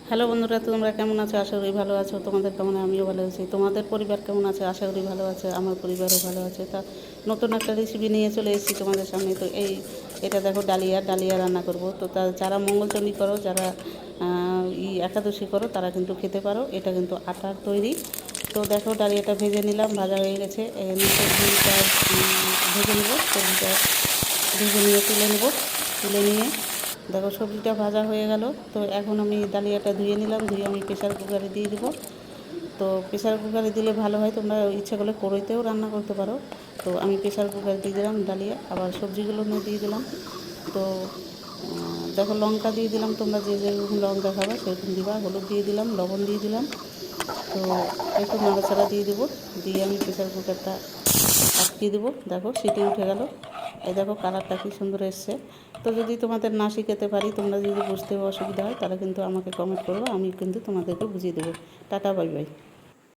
Hello বন্ধুরা, তোমরা কেমন আছো? আশা করি ভালো আছো। তোমাদের কেমন? আমিও ভালো আছি। তোমাদের পরিবার কেমন আছে? আশা করি ভালো আছে। আমার পরিবারও ভালো আছে। তা নতুন একটা রেসিপি নিয়ে চলে এসেছি তোমাদের সামনে। তো এটা দেখো, ডালিয়া ডালিয়া রান্না করব। তো যারা মঙ্গলচণ্ডী করো, যারা একাদশী করো, তারা কিন্তু খেতে পারো। এটা কিন্তু আটার তৈরি। তো দেখো, ডালিয়াটা ভেজে নিলাম, ভাজা হয়ে গেছে। এখানে সবজিটা ভেজে নেব। সবজিটা ভেজে নিয়ে তুলে নিয়ে দেখো সবজিটা ভাজা হয়ে গেল। তো এখন আমি ডালিয়াটা ধুয়ে নিলাম, ধুয়ে আমি প্রেসার কুকারে দিয়ে দেবো। তো প্রেসার কুকারে দিলে ভালো হয়, তোমরা ইচ্ছা করলে কড়াইতেও রান্না করতে পারো। তো আমি প্রেসার কুকারে দিয়ে দিলাম ডালিয়া, আবার সবজিগুলো দিয়ে দিলাম। তো দেখো, লঙ্কা দিয়ে দিলাম, তোমরা যে যেরকম লঙ্কা খাবা সেরকম দিবা। হলুদ দিয়ে দিলাম, লবণ দিয়ে দিলাম। তো একটু নাড়াচাড়া দিয়ে দেবো, দিয়ে আমি প্রেসার কুকারটা আটকিয়ে দেবো। দেখো সিটি উঠে গেল। এই দেখো কালারটা কি সুন্দর এসছে। তো যদি তোমাদের না শিখাতে পারি, তোমরা যদি বুঝতে অসুবিধা হয়, তাহলে কিন্তু আমাকে কমেন্ট করো, আমি কিন্তু তোমাদেরকে বুঝিয়ে দেবো। Tata, bye bye.